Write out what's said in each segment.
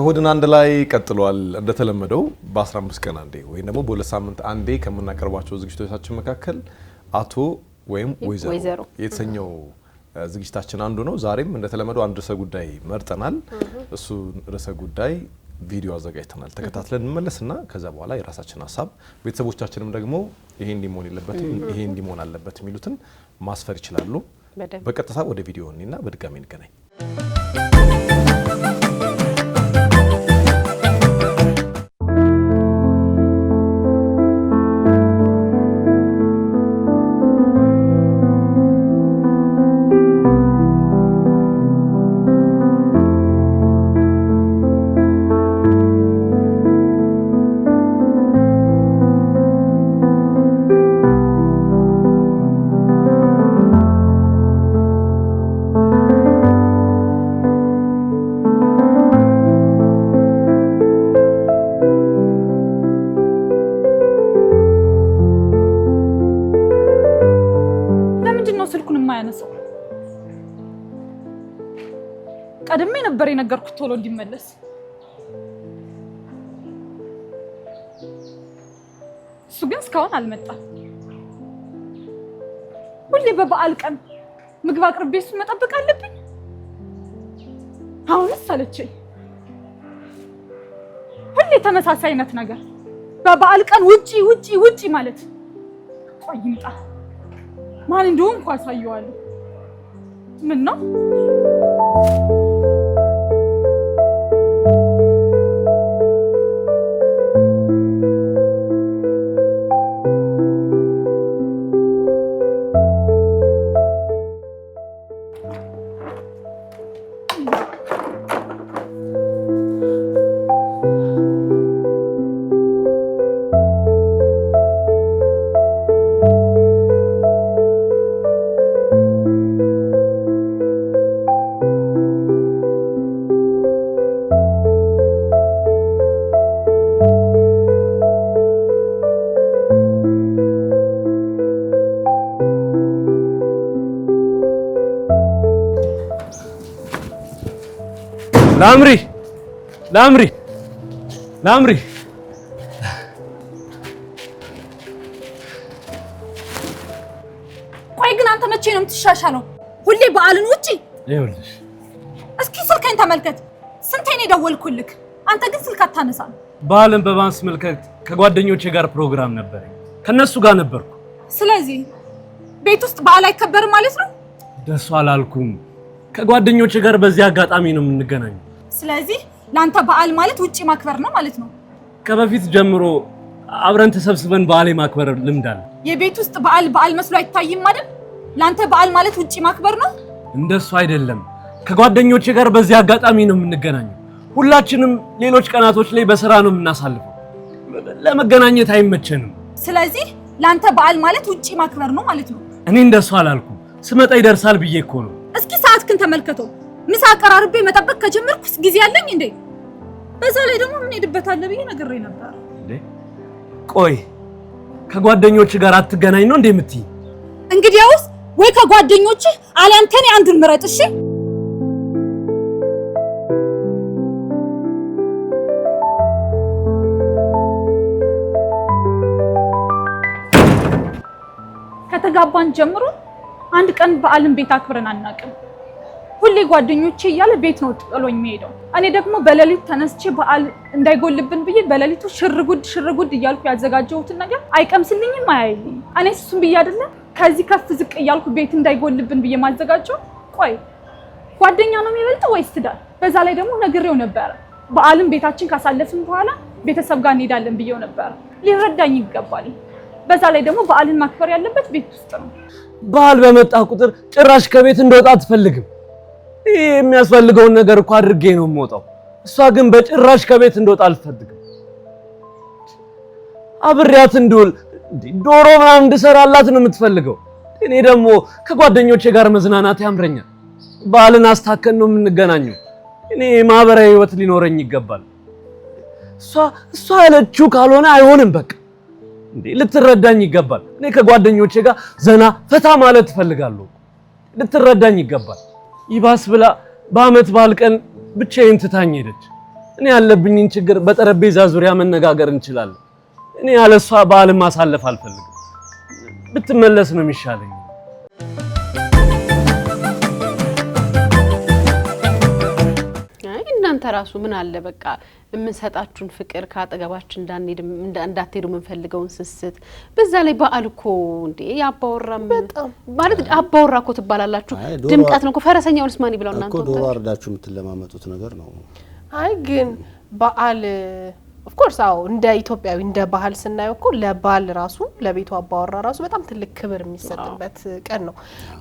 እሁድን አንድ ላይ ቀጥሏል እንደተለመደው በ15 ቀን አንዴ ወይ ደግሞ በሁለት ሳምንት አንዴ ከመናቀርባቸው ዝግጅቶቻችን መካከል አቶ ወይም ወይዘሮ የተሰኘው ዝግጅታችን አንዱ ነው። ዛሬም እንደተለመደው አንድ ርዕሰ ጉዳይ መርጠናል። እሱ ርዕሰ ጉዳይ ቪዲዮ አዘጋጅተናል። ተከታትለን እንመለስና ከዛ በኋላ የራሳችን ሐሳብ ቤተሰቦቻችንም ደግሞ ይሄ እንዲሞን የለበትም ይሄ እንዲሞን አለበት የሚሉትን ማስፈር ይችላሉ። በቀጥታ ወደ ቪዲዮ እንይና በድጋሚ እንገናኝ። ቀደም ነበር የነገርኩት ቶሎ እንዲመለስ። እሱ ግን እስካሁን አልመጣም። ሁሌ በበዓል ቀን ምግብ አቅርቤ እሱን መጠበቅ አለብኝ። አሁንስ አለችኝ። ሁሌ ተመሳሳይ አይነት ነገር በበዓል ቀን ውጪ ማለት። ቆይ ይምጣ፣ ማን እንደሆነ እንኳን አሳየዋለሁ። ምን ነው ላምሪ ቆይ ግን አንተ መቼ ነው የምትሻሻለው? ሁሌ በዓልን ውጪ። ይኸውልሽ እስኪ ስልኬን ተመልከት። ስንቴ ነው ደወልኩልክ? አንተ ግን ስልክ አታነሳም። በዓልን በማስመልከት ከጓደኞቼ ጋር ፕሮግራም ነበረኝ፣ ከነሱ ጋር ነበርኩ። ስለዚህ ቤት ውስጥ በዓል አይከበርም ማለት ነው? ደስ አላልኩም። ከጓደኞቼ ጋር በዚህ አጋጣሚ ነው የምንገናኘው። ስለዚህ ላንተ በዓል ማለት ውጪ ማክበር ነው ማለት ነው? ከበፊት ጀምሮ አብረን ተሰብስበን በዓል ማክበር ልምድ አለ። የቤት ውስጥ በዓል መስሎ አይታይም አይደል? ላንተ በዓል ማለት ውጪ ማክበር ነው? እንደሱ አይደለም። ከጓደኞቼ ጋር በዚህ አጋጣሚ ነው የምንገናኘው። ሁላችንም ሌሎች ቀናቶች ላይ በስራ ነው የምናሳልፈው። ለመገናኘት አይመቸንም። ስለዚህ ላንተ በዓል ማለት ውጪ ማክበር ነው ማለት ነው? እኔ እንደሱ አላልኩም። ስመጣ ይደርሳል ብዬ እኮ ነው። እስኪ ሰዓትክን ተመልከተው። ምሳ አቀራርቤ መጠበቅ ከጀመርኩስ ጊዜ አለኝ እንዴ? በዛ ላይ ደግሞ ምን ሄድበታል ብዬ ነግሬ ነበር እንዴ። ቆይ ከጓደኞች ጋር አትገናኝ ነው እንዴ የምትይ? እንግዲያውስ ወይ ከጓደኞች አሊያም ከኔ አንዱን ምረጥ። እሺ ከተጋባን ጀምሮ አንድ ቀን በዓልን ቤት አክብረን አናውቅም። ሁሌ ጓደኞቼ እያለ ቤት ነው ጥሎኝ የሚሄደው። እኔ ደግሞ በሌሊት ተነስቼ በዓል እንዳይጎልብን ብዬ በሌሊቱ ሽርጉድ እያልኩ ያዘጋጀሁትን ነገር አይቀምስልኝም፣ አያይልኝ። እኔ እሱን ብዬ አይደለም ከዚህ ከፍ ዝቅ እያልኩ ቤት እንዳይጎልብን ብዬ ማዘጋጀው። ቆይ ጓደኛ ነው የሚበልጠው ወይስ ትዳር? በዛ ላይ ደግሞ ነግሬው ነበር በዓልን ቤታችን ካሳለፍን በኋላ ቤተሰብ ጋር እንሄዳለን ብዬው ነበር። ሊረዳኝ ይገባል። በዛ ላይ ደግሞ በዓልን ማክበር ያለበት ቤት ውስጥ ነው። በዓል በመጣ ቁጥር ጭራሽ ከቤት እንደወጣ አትፈልግም። ይሄ የሚያስፈልገውን ነገር እኮ አድርጌ ነው የምወጣው። እሷ ግን በጭራሽ ከቤት እንደወጣ አልፈልግም። አብሬያት እንድውል ዶሮ ምናምን እንድሰራላት ነው የምትፈልገው። እኔ ደግሞ ከጓደኞቼ ጋር መዝናናት ያምረኛል። በዓልን አስታከን ነው የምንገናኘው። እኔ ማህበራዊ ህይወት ሊኖረኝ ይገባል። እሷ ያለችው ካልሆነ አይሆንም። በቃ እንዴ ልትረዳኝ ይገባል። እኔ ከጓደኞቼ ጋር ዘና ፈታ ማለት እፈልጋለሁ። ልትረዳኝ ይገባል። ይባስ ብላ በአመት በዓል ቀን ብቻዬን ትታኝ ሄደች። እኔ ያለብኝን ችግር በጠረጴዛ ዙሪያ መነጋገር እንችላለን። እኔ ያለሷ በዓልን ማሳለፍ አልፈልግም። ብትመለስ ነው የሚሻለኝ። እናንተ ራሱ ምን አለ በቃ የምንሰጣችሁን ፍቅር ካጠገባችን እንዳትሄዱ የምንፈልገውን ስስት በዛ ላይ በዓል እኮ እንዴ ያባወራም ማለት አባወራ እኮ ትባላላችሁ። ድምቀት ነው እኮ ፈረሰኛውንስ ማን ይብላው እናንተ እኮ ዶሮ አርዳችሁ የምትለማመጡት ነገር ነው። አይ ግን በዓል of course አው እንደ ኢትዮጵያዊ እንደ ባህል ስናየው እኮ ለባል ራሱ ለቤቱ አባወራ ራሱ በጣም ትልቅ ክብር የሚሰጥበት ቀን ነው።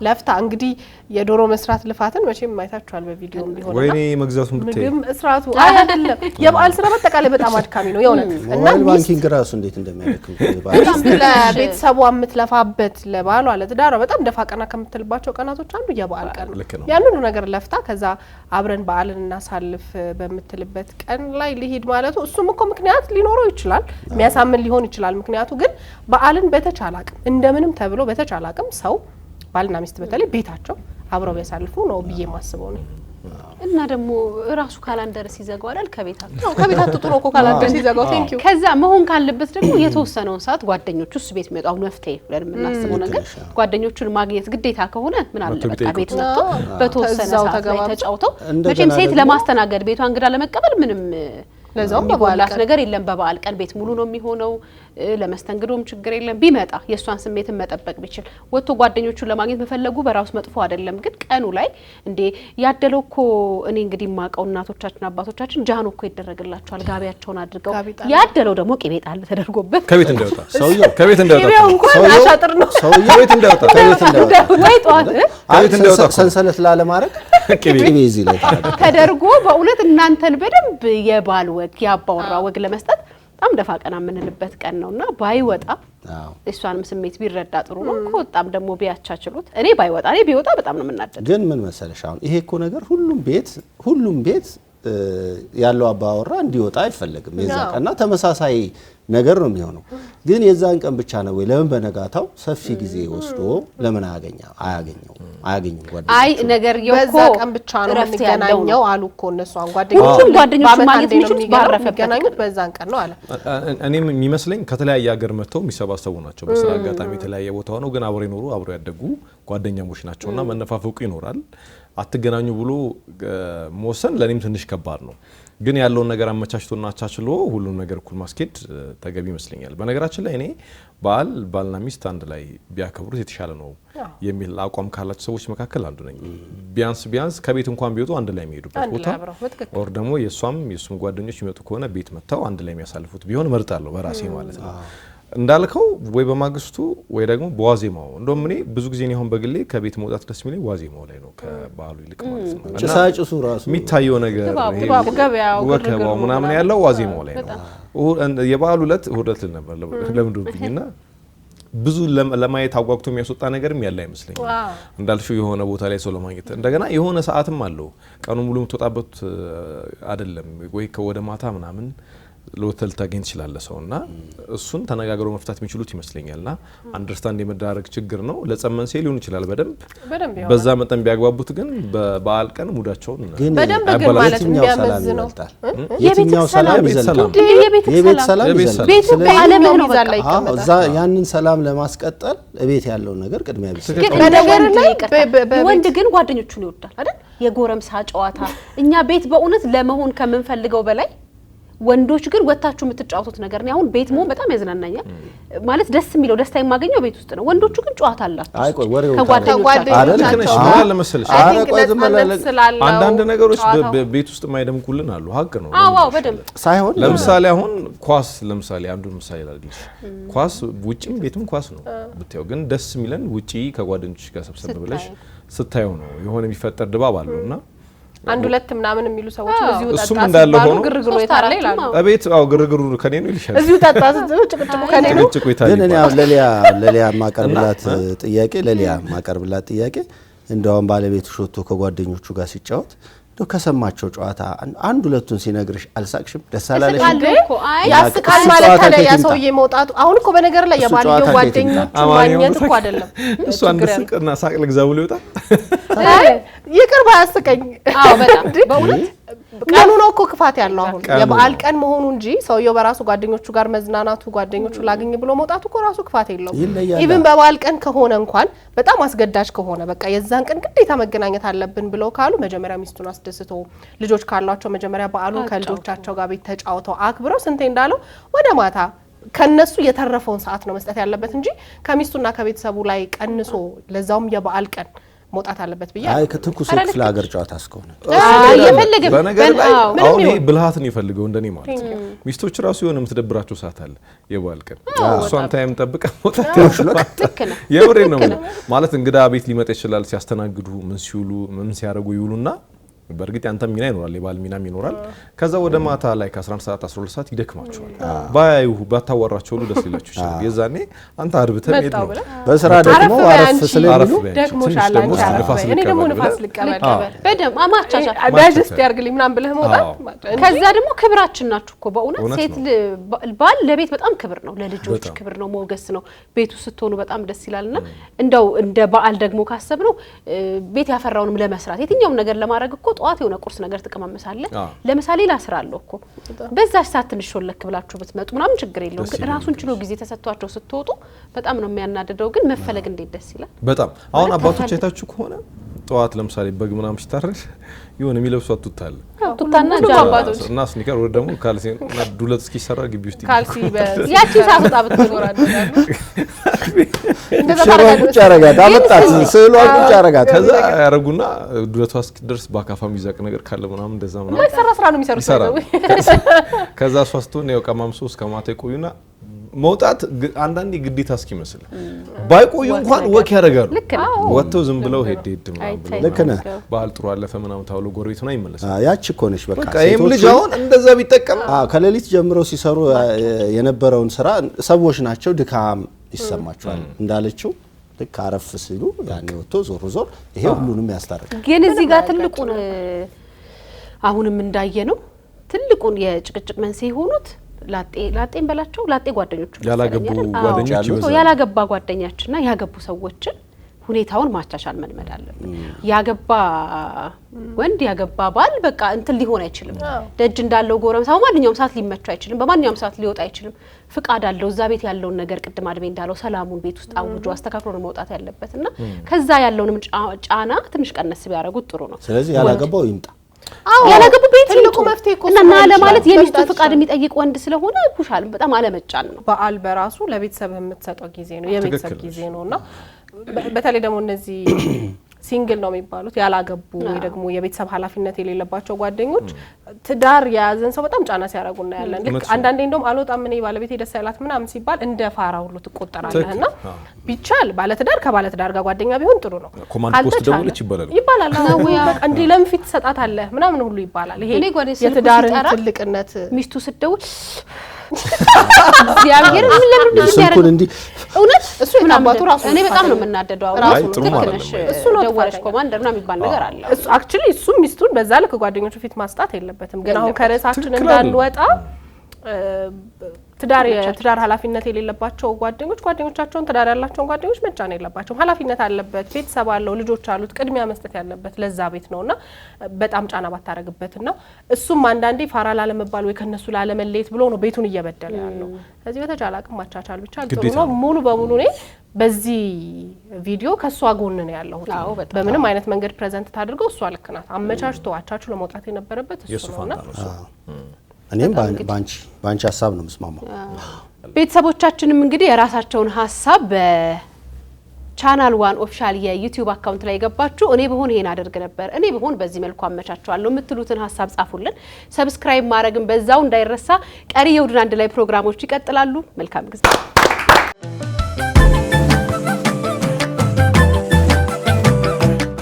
ለፍታ እንግዲህ የዶሮ መስራት ልፋትን መቼም ማይታችኋል በቪዲዮ ቢሆን ወይኔ መግዛቱን ብትይ ምግብ መስራቱ አይደለም የበዓል ስራ በተቃለ በጣም አድካሚ ነው የሆነ እና ባንኪንግ ራሱ እንዴት እንደሚያደክም በጣም ለቤተሰቧ የምትለፋበት ለባሏ ለትዳሯ በጣም ደፋ ቀና ከምትልባቸው ቀናቶች አንዱ የበዓል ቀን ነው። ያን ሁሉ ነገር ለፍታ ከዛ አብረን በዓልን እናሳልፍ በምትልበት ቀን ላይ ሊሄድ ማለቱ እሱም እኮ ምክንያት ሊኖረው ይችላል የሚያሳምን ሊሆን ይችላል። ምክንያቱ ግን በዓልን በተቻለ አቅም እንደምንም ተብሎ በተቻለ አቅም ሰው ባልና ሚስት በተለይ ቤታቸው አብረው ያሳልፉ ነው ብዬ ማስበው ነው። እና ደግሞ ራሱ ካላንደር ሲዘጋው አይደል ከቤታቱ ነው ከቤታቱ ጥሩ እኮ ካላንደር ሲዘጋው ቴንክ ዩ ከዛ መሆን ካለበት ደግሞ የተወሰነውን ሰዓት ጓደኞቹ እሱ ቤት የሚወጣው መፍትሄ ብለን የምናስበው ነገር ጓደኞቹን ማግኘት ግዴታ ከሆነ ምን አለ በቃ ቤት መጥቶ በተወሰነ ሰዓት ላይ ተጫውተው መቼም ሴት ለማስተናገድ ቤቷ እንግዳ ለመቀበል ምንም ለዛው በበዓላት ነገር የለም። በበዓል ቀን ቤት ሙሉ ነው የሚሆነው። ለመስተንግዶም ችግር የለም። ቢመጣ የሷን ስሜትን መጠበቅ ቢችል ወጥቶ ጓደኞቹን ለማግኘት መፈለጉ በራሱ መጥፎ አይደለም። ግን ቀኑ ላይ እንዴ ያደለው እኮ እኔ እንግዲህ ማቀው እናቶቻችን አባቶቻችን ጃኖ እኮ ይደረግላቸዋል ጋቢያቸውን አድርገው ያደለው ደግሞ ቅቤ ጣል ተደርጎበት ከቤት እንዳይወጣ ሰውየው ከቤት እንዳይወጣ ቅቤው እንኳን አሻጥር ነው ሰውየው ከቤት እንዳይወጣ ወይ ጧት ከቤት እንዳይወጣ ሰንሰለት ላለማድረግ ቅቤ እዚህ ላይ ተደርጎ በእውነት እናንተን በደንብ የባል ወግ ያባወራ ወግ ለመስጠት በጣም ደፋ ቀና የምንልበት ቀን ነውና ባይወጣ እሷንም ስሜት ቢረዳ ጥሩ ነው። ከወጣም ደግሞ ቢያቻችሉት እኔ ባይወጣ እኔ ቢወጣ በጣም ነው የምናደደው። ግን ምን መሰለሽ አሁን ይሄ እኮ ነገር ሁሉም ቤት ያለው አባወራ እንዲወጣ አይፈልግም። የዛ ቀንና ተመሳሳይ ነገር ነው የሚሆነው። ግን የዛን ቀን ብቻ ነው ወይ ለምን በነጋታው ሰፊ ጊዜ ወስዶ ለምን አያገኘው ጓደኞቹ አይ ነገር በዛ ቀን ብቻ ነው የምንገናኘው አሉ እኮ እነሱ ጓደኞቹ ማግኘት የሚችሉት ባረፈበት በዛን ቀን ነው አለ። እኔም የሚመስለኝ ከተለያየ ሀገር መጥተው የሚሰባሰቡ ናቸው። በስራ አጋጣሚ የተለያየ ቦታ ሆነው ግን አብረው ይኖሩ አብረው ያደጉ ጓደኛሞች ናቸውና መነፋፈቁ ይኖራል። አትገናኙ ብሎ መወሰን ለኔም ትንሽ ከባድ ነው። ግን ያለውን ነገር አመቻችቶና አቻችሎ ሁሉም ነገር እኩል ማስኬድ ተገቢ ይመስለኛል። በነገራችን ላይ እኔ ባልና ሚስት አንድ ላይ ቢያከብሩት የተሻለ ነው የሚል አቋም ካላቸው ሰዎች መካከል አንዱ ነኝ። ቢያንስ ከቤት እንኳን ቢወጡ አንድ ላይ የሚሄዱበት ቦታ ኦር ደግሞ የሱም ጓደኞች የሚመጡ ከሆነ ቤት መጥተው አንድ ላይ የሚያሳልፉት ቢሆን መርጣለሁ በራሴ ማለት ነው። እንዳልከው ወይ በማግስቱ ወይ ደግሞ በዋዜማው እንደውም እኔ ብዙ ጊዜ ነው አሁን በግሌ ከቤት መውጣት ደስ የሚለኝ ዋዜማው ላይ ነው ከበዓሉ ይልቅ ማለት ነው። ጭሳጭሱ ራሱ የሚታየው ነገር ወከባው ምናምን ያለው ዋዜማው ላይ ነው። የበዓሉ ዕለት እሁድ ነበር ለምንድነውብኝና ብዙ ለማየት አጓግቶ የሚያስወጣ ነገርም ያለ አይመስለኝም። እንዳልሽው የሆነ ቦታ ላይ ሰው ለማግኘት እንደገና የሆነ ሰዓትም አለው ቀኑ ሙሉ የምትወጣበት አይደለም ወይ ከወደ ማታ ምናምን ሎተል ታገኝ ይችላል ሰውና እሱን ተነጋግረው መፍታት የሚችሉት ይመስለኛልና አንደርስታንድ የመዳረግ ችግር ነው። ለጸመንሴ ሊሆን ይችላል በደንብ በዛ መጠን ቢያግባቡት ግን በበዓል ቀን ሙዳቸውን በደንብ ግን ማለት የሚያመዝ ነው። የትኛው ሰላም ይዘልቃል? የቤት ሰላም ይዘልቃል። ቤቱ ዓለምህ ነው በቃ እዛ ያንን ሰላም ለማስቀጠል እቤት ያለው ነገር ቅድሚያ ቢሰጥ ግን በነገር ላይ ወንድ ግን ጓደኞቹን ይወዳል አይደል? የጎረምሳ ጨዋታ እኛ ቤት በእውነት ለመሆን ከምንፈልገው በላይ ወንዶች ግን ወጣችሁ የምትጫወቱት ነገር ነው። አሁን ቤት ሞን በጣም ያዝናናኛል ማለት ደስ የሚለው ደስታ የማገኘው ቤት ውስጥ ነው። ወንዶቹ ግን ጨዋታ አላቸው። አይ ቆይ ወሬው ከጓደኞቻቸው ለምሳሌ አንዳንድ ነገሮች ቤት ውስጥ የማይደምቁልን አሉ። ሀቅ ነው። አዎ በደንብ ሳይሆን ለምሳሌ አሁን ኳስ ለምሳሌ አንዱን ምሳሌ ላድርግልሽ። ኳስ ውጪም ቤትም ኳስ ነው ብታዩ ግን ደስ የሚለን ውጪ ከጓደኞች ጋር ሰብሰብ ብለሽ ስታዩ ነው የሆነ የሚፈጠር ድባብ አለውና አንድ ሁለት ምናምን የሚሉ ሰዎች እዚሁ እሱም እንዳለ ሆኖ ግርግሩ የታለ ይላሉ። አቤት ግርግሩ ከኔ ነው ይልሻል። እዚሁ ጠጣ ጭቅጭቁ ከኔ ነው። ግን እኔ ለሊያ ማቀርብላት ጥያቄ እንደውም ባለቤቱ ሾቶ ከጓደኞቹ ጋር ሲጫወት እንደው ከሰማቸው ጨዋታ አንድ ሁለቱን ሲነግርሽ አልሳቅሽም? ደስ አላለሽም? ያስቃል ማለት ታዲያ ያ ሰውዬ መውጣቱ አሁን እኮ በነገር ላይ የባልየው ጓደኞቹ ማግኘት እኮ አይደለም እሱ አንድ ስቅና ሳቅ ልግዛ ብሎ ይወጣ ይቅር ባያስቀኝ። አዎ በጣም በእውነት ቀኑ ነው እኮ ክፋት ያለው አሁን የበዓል ቀን መሆኑ እንጂ ሰውየው በራሱ ጓደኞቹ ጋር መዝናናቱ ጓደኞቹ ላግኝ ብሎ መውጣቱ እኮ ራሱ ክፋት የለው ኢቭን በበዓል ቀን ከሆነ እንኳን በጣም አስገዳጅ ከሆነ በቃ የዛን ቀን ግዴታ መገናኘት አለብን ብለው ካሉ መጀመሪያ ሚስቱን አስደስቶ ልጆች ካሏቸው መጀመሪያ በዓሉን ከልጆቻቸው ጋር ቤት ተጫውተው አክብረው ስንቴ እንዳለው ወደ ማታ ከነሱ የተረፈውን ሰዓት ነው መስጠት ያለበት እንጂ ከሚስቱና ከቤተሰቡ ላይ ቀንሶ ለዛውም የበዓል ቀን መውጣት አለበት ብዬ አይ ከትኩስ ክፍለ ሀገር ጨዋታ አስከሆነ የፈለገ በነገር ላይ አሁን ይሄ ብልሃትን ይፈልገው እንደኔ ማለት ሚስቶች ራሱ የሆነ የምትደብራቸው ሰዓት አለ የበዓል ቀን እሷን ታይም ጠብቀ መውጣት ነው የምሬ ነው ማለት እንግዳ ቤት ሊመጣ ይችላል ሲያስተናግዱ ምን ሲውሉ ምን ሲያረጉ ይውሉና በርግጥ ያንተ ሚና ይኖራል የባል ሚናም ይኖራል ከዛ ወደ ማታ ላይ ከ11 ሰዓት 12 ሰዓት ይደክማቸዋል ባዩ ባታወራቸው ሁሉ ደስ ይላችሁ ይችላል የዛኔ አንተ አርብተህ ሄድ ነው በስራ ደግሞ አረፍ ስለሚሉ ደክሞሻል አንቺ እኔ ደግሞ ንፋስ ልቀበል በደም አማቻቻ ዳይጀስት ያርግልኝ ምናምን ብለህ መውጣት ከዛ ደግሞ ክብራችን ናችሁ እኮ በእውነት ሴት ባል ለቤት በጣም ክብር ነው ለልጆች ክብር ነው ሞገስ ነው ቤቱ ስትሆኑ በጣም ደስ ይላልና እንደው እንደ በዓል ደግሞ ካሰብነው ቤት ያፈራውንም ለመስራት የትኛውም ነገር ለማድረግ እኮ ጧት የሆነ ቁርስ ነገር ተቀማመሳለ ለምሳሌ ላስራለሁ እኮ በዛሽ ሰዓት ትንሽ ሾለክ ብላችሁ ብትመጡ ምናምን ችግር የለውም ግን ራሱን ችሎ ጊዜ ተሰጥቷቸው ስትወጡ በጣም ነው የሚያናደደው ግን መፈለግ እንዴት ደስ ይላል በጣም አሁን አባቶች አይታችሁ ከሆነ ጧት ለምሳሌ በግ ምናምን ሲታረድ የሆነ የሚለብሱት ቱታል ቱታና አባቶች እና ስኒከር ወደ ደግሞ ካልሲ እና ዱለት እስኪሰራ ግቢ ውስጥ ካልሲ ያቺ ሳውጣ ብትኖራዱ ቁጭ አረጋት አመጣት ስዕሏ ቁጭ አረጋት ከዛ ያረጉና ዱለቷ እስኪደርስ ባካፋ ሚዛቅ ነገር ካለ ምናምን እንደዛ ምናምን ለሰራ ስራ ነው የሚሰሩት ከዛ ሷስቶን ነው ቀማምሶ እስከ ማታ ይቆዩና መውጣት አንዳንዴ ግዴታ እስኪመስል ባይቆዩ እንኳን ወክ ያደርጋሉ ወጥተው ዝም ብለው ሄድ ምናምን ልክ ነህ በዓል ጥሩ አለፈ ምናምን ታውሎ ጎረቤቱና ይመለሳል ያቺ እኮ ነሽ በቃ ይሄም ልጅ አሁን እንደዛ ቢጠቀም ከሌሊት ጀምረው ሲሰሩ የነበረውን ስራ ሰዎች ናቸው ድካም ይሰማቸዋል እንዳለችው ልክ አረፍ ሲሉ ያኔ ወጥቶ ዞር ዞር ይሄ ሁሉንም ያስታርቃል ግን እዚህ ጋር ትልቁን አሁንም እንዳየ ነው ትልቁን የጭቅጭቅ መንስኤ ሆኑት ላጤን በላቸው ላጤ ጓደኞቹ ያላገባ ጓደኛችንና ያገቡ ሰዎችን ሁኔታውን ማቻቻል መልመድ አለብን ያገባ ወንድ ያገባ ባል በቃ እንትን ሊሆን አይችልም ደጅ እንዳለው ጎረምሳው ማንኛውም ሰዓት ሊመቸው አይችልም በማንኛውም ሰዓት ሊወጣ አይችልም ፍቃድ አለው እዛ ቤት ያለውን ነገር ቅድም አድቤ እንዳለው ሰላሙን ቤት ውስጥ አውጆ አስተካክሎ ነው መውጣት ያለበትና ከዛ ያለውንም ጫና ትንሽ ቀነስ ቢያደርጉት ጥሩ ነው ስለዚህ ያላገባው ይምጣ ያላገቡ ቤት ትልቁ መፍትሄ እኮ እና ለማለት የሚስቱ ፍቃድ የሚጠይቅ ወንድ ስለሆነ ፑሻል በጣም አለመጫን ነው በዓል በራሱ ለቤተሰብ የምትሰጠው ጊዜ ነው የቤተሰብ ጊዜ ነውና በተለይ ደግሞ እነዚህ ሲንግል ነው የሚባሉት ያላገቡ ወይ ደግሞ የቤተሰብ ኃላፊነት የሌለባቸው ጓደኞች ትዳር ያዘን ሰው በጣም ጫና ሲያረጉና ያለን ልክ አንዳንዴ እንደውም አልወጣም እኔ ባለቤቴ ደስ ያላት ምናምን ሲባል እንደ ፋራ ሁሉ ትቆጠራለህና ቢቻል ባለትዳር ከባለትዳር ጋር ጓደኛ ቢሆን ጥሩ ነው ኮማንድ ፖስት ደውልች ይባላል በቃ እንዴ ለምን ፊት ሰጣታለህ ምናምን ሁሉ ይባላል ይሄ የትዳርን ትልቅነት ሚስቱ ስትደውል እግዚአብሔር ምን ለምን ስልኩን እንዲ እውነት እሱ የታባቱ ራሱ እኔ በጣም ነው የምናደደው ራሱ ትክክለሽ እሱ ነው ደዋለሽ ኮማንደር ነው የሚባል ነገር አለ እሱ አክቹሊ እሱ ሚስቱን በዛ ልክ ጓደኞቹ ፊት ማስጣት የለበትም ግን አሁን ከረሳችን እንዳንወጣ ትዳር ኃላፊነት የሌለባቸው ጓደኞቻቸውን ትዳር ያላቸውን ጓደኞች መጫን የለባቸውም ኃላፊነት አለበት ቤተሰብ አለው ልጆች አሉት ቅድሚያ መስጠት ያለበት ለዛ ቤት ነውና በጣም ጫና ባታረግበትና እሱም አንዳንዴ ፋራ ላለመባል ወይ ከነሱ ላለመለየት ብሎ ነው ቤቱን እየበደለ ያለው ስለዚህ በተቻለ አቅም ማቻቻል ብቻ ጥሩ ነው ሙሉ በሙሉ ነው በዚህ ቪዲዮ ከሷ ጎን ነው ያለው በምንም አይነት መንገድ ፕሬዘንት ታድርገው እሷ ልክ ናት አመቻችቶ አቻችሎ መውጣት የነበረበት እሱ ነውና እኔም ባንቺ ሐሳብ ነው መስማማው ቤተሰቦቻችንም እንግዲህ የራሳቸውን ሐሳብ በቻናል 1 ኦፊሻል የዩቲዩብ አካውንት ላይ ገባችሁ እኔ በሆነ ይሄን አደርግ ነበር እኔ በሆነ በዚህ መልኩ አመቻቻለሁ የምትሉትን ሐሳብ ጻፉልን ሰብስክራይብ ማድረግም በዛው እንዳይረሳ ቀሪ የውድን አንድ ላይ ፕሮግራሞች ይቀጥላሉ መልካም ጊዜ